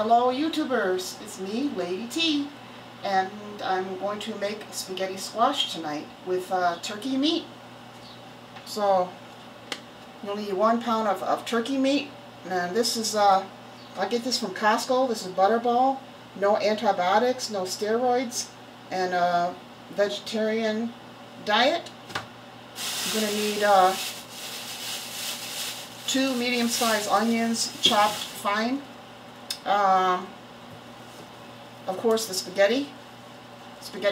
Hello YouTubers, it's me, Lady T, and I'm going to make spaghetti squash tonight with turkey meat. So you'll need 1 pound of turkey meat, and this is, I get this from Costco. This is Butterball, no antibiotics, no steroids, and a vegetarian diet. I'm going to need 2 medium-sized onions chopped fine. Of course, the spaghetti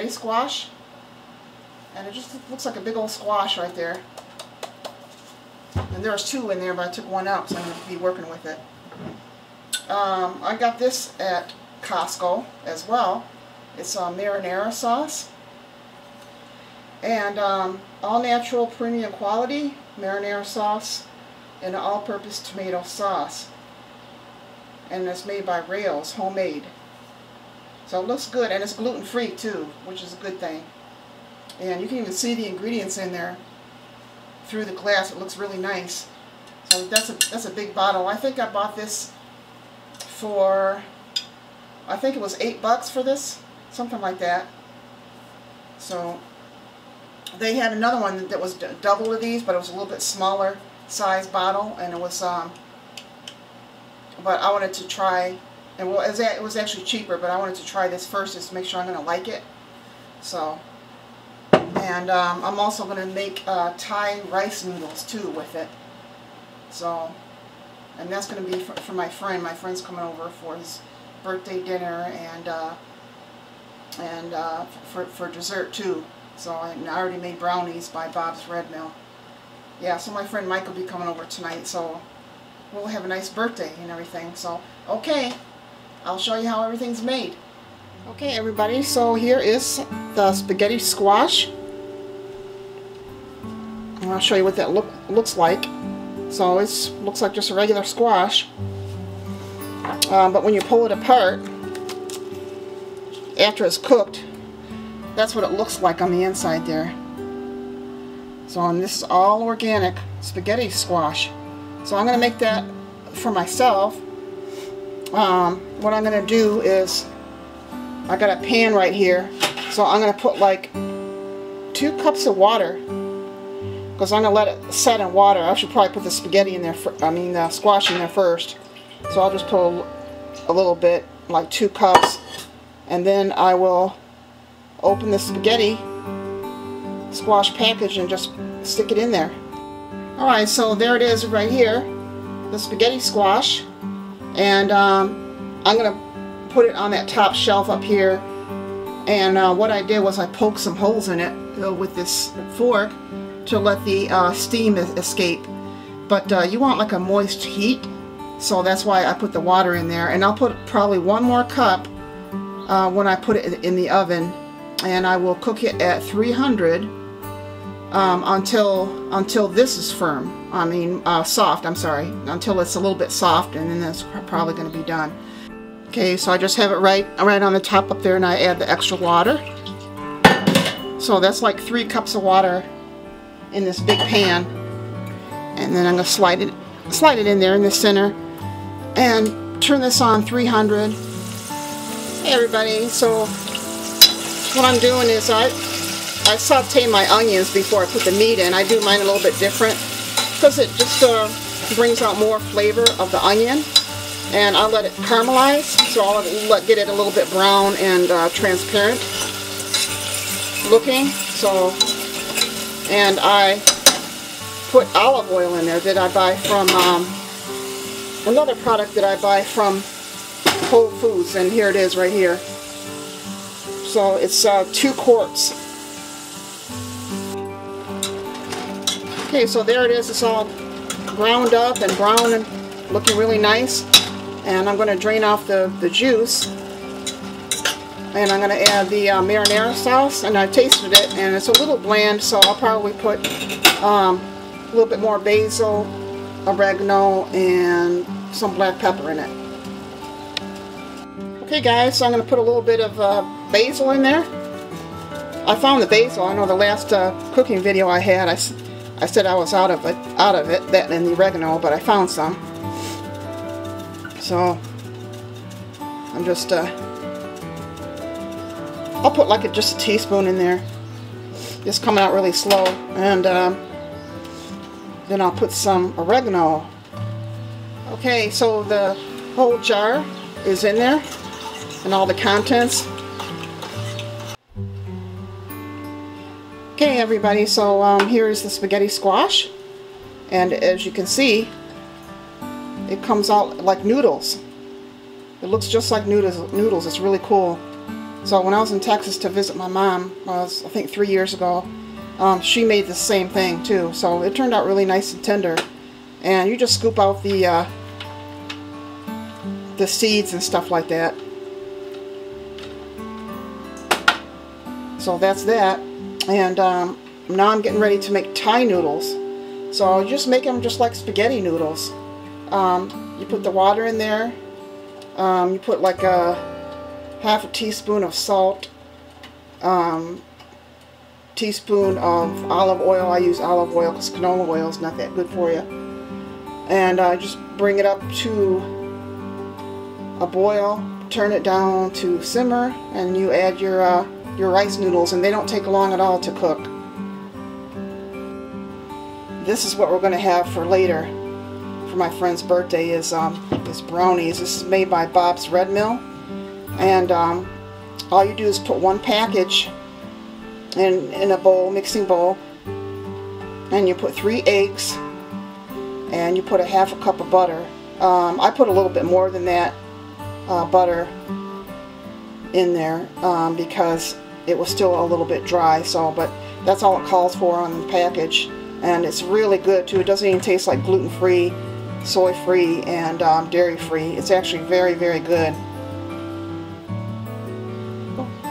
squash, and it just looks like a big old squash right there. And there's 2 in there, but I took 1 out, so I'm going to be working with it. I got this at Costco as well. It's marinara sauce, and all natural premium quality marinara sauce and an all-purpose tomato sauce. And it's made by Rails, homemade. So it looks good, and it's gluten-free too, which is a good thing. And you can even see the ingredients in there through the glass. It looks really nice. So that's a big bottle. I think I bought this for, I think it was $8 for this, something like that. So they had another one that was double of these, but it was a little bit smaller size bottle, and it was but I wanted to try, and well, it was actually cheaper, but I wanted to try this first just to make sure I'm going to like it. So, and I'm also going to make Thai rice noodles too with it. So, and that's going to be for my friend. My friend's coming over for his birthday dinner, and for dessert too. So I already made brownies by Bob's Red Mill. Yeah, so my friend Mike will be coming over tonight, so we'll have a nice birthday and everything. So, okay, I'll show you how everything's made. Okay, everybody, so here is the spaghetti squash. And I'll show you what that looks like. So it looks like just a regular squash. But when you pull it apart, after it's cooked, that's what it looks like on the inside there. So, and this is all organic spaghetti squash. So I'm going to make that for myself. What I'm going to do is, I got a pan right here, so I'm going to put like 2 cups of water, because I'm going to let it set in water. I should probably put the spaghetti in there, the squash in there first. So I'll just put a little bit, like 2 cups, and then I will open the spaghetti squash package and just stick it in there. Alright, so there it is right here, the spaghetti squash, and I'm going to put it on that top shelf up here, and what I did was I poked some holes in it with this fork to let the steam escape, but you want like a moist heat, so that's why I put the water in there, and I'll put probably 1 more cup when I put it in the oven, and I will cook it at 300 until this is firm. Soft, I'm sorry. Until it's a little bit soft, and then that's probably going to be done. Okay, so I just have it right on the top up there, and I add the extra water. So that's like 3 cups of water in this big pan. And then I'm going to slide it in there in the center, and turn this on 300. Hey everybody, so what I'm doing is I saute my onions before I put the meat in. I do mine a little bit different because it just brings out more flavor of the onion, and I'll let it caramelize, so I'll get it a little bit brown and transparent looking. So, and I put olive oil in there that I buy from another product that I buy from Whole Foods, and here it is right here. So it's 2 quarts. Okay, so there it is. It's all ground up and brown and looking really nice. And I'm going to drain off the juice. And I'm going to add the marinara sauce. And I tasted it, and it's a little bland, so I'll probably put a little bit more basil, oregano, and some black pepper in it. Okay guys, so I'm going to put a little bit of basil in there. I found the basil. I know the last cooking video I had, I said I was out of it, that and the oregano, but I found some. So I'm just, I'll put like just a teaspoon in there. It's coming out really slow. And then I'll put some oregano. Okay, so the whole jar is in there and all the contents. Okay everybody, so here's the spaghetti squash, and as you can see, it comes out like noodles. It looks just like noodles. It's really cool. So when I was in Texas to visit my mom, I think 3 years ago, she made the same thing too. So it turned out really nice and tender. And you just scoop out the seeds and stuff like that. So that's that. And now I'm getting ready to make Thai noodles. So you just make them just like spaghetti noodles. You put the water in there. You put like half a teaspoon of salt, teaspoon of olive oil. I use olive oil because canola oil is not that good for you. And just bring it up to a boil, turn it down to simmer, and you add your rice noodles, and they don't take long at all to cook. This is what we're going to have for later. For my friend's birthday is brownies. This is made by Bob's Red Mill, and all you do is put one package in a bowl, mixing bowl, and you put 3 eggs, and you put a half a cup of butter. I put a little bit more than that butter in there because it was still a little bit dry. So, but that's all it calls for on the package, and it's really good too. It doesn't even taste like gluten-free, soy-free, and dairy-free. It's actually very, very good.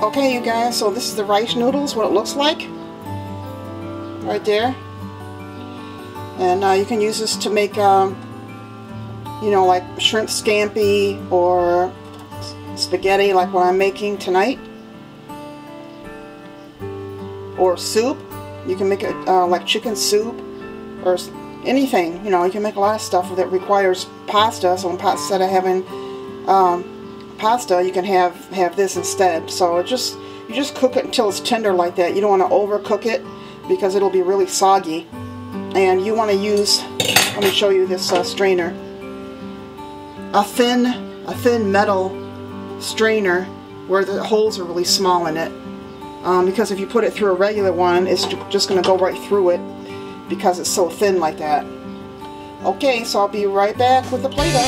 Okay, you guys, so this is the rice noodles, what it looks like right there. And you can use this to make, you know, like shrimp scampi or spaghetti like what I'm making tonight. Or soup. You can make it like chicken soup or anything. You know, you can make a lot of stuff that requires pasta. So instead of having pasta, you can have this instead. So you just cook it until it's tender like that. You don't want to overcook it because it'll be really soggy. And you want to use, let me show you this strainer, a thin metal strainer where the holes are really small in it. Because if you put it through a regular one, it's just going to go right through it because it's so thin like that. Okay, so I'll be right back with the Play-Doh.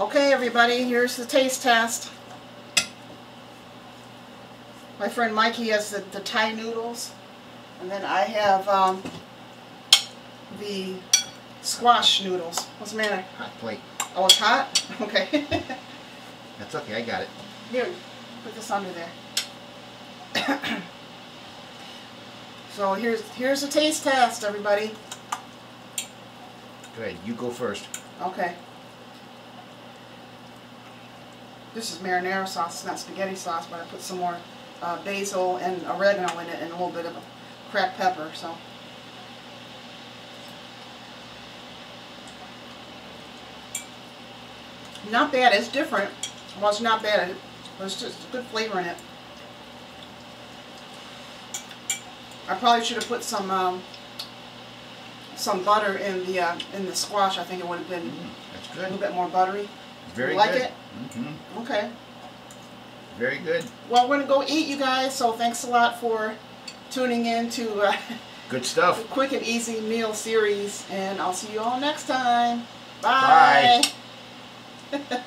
Okay everybody, here's the taste test. My friend Mikey has the Thai noodles, and then I have the squash noodles. What's the matter? Hot plate. Oh, it's hot? Okay. That's okay, I got it. Here, put this under there. So here's a taste test, everybody. Go ahead, you go first. Okay. This is marinara sauce, it's not spaghetti sauce, but I put some more basil and oregano in it and a little bit of cracked pepper, so. Not bad, it's different. Well, it's not bad, there's just good flavor in it. I probably should have put some butter in the squash. I think it would have been that's a good. little bit more buttery. Very you like good. it? Mm-hmm. Okay. Very good. Well, we're going to go eat, you guys, so thanks a lot for tuning in to Good stuff. the Quick and Easy Meal Series, and I'll see you all next time. Bye. Bye.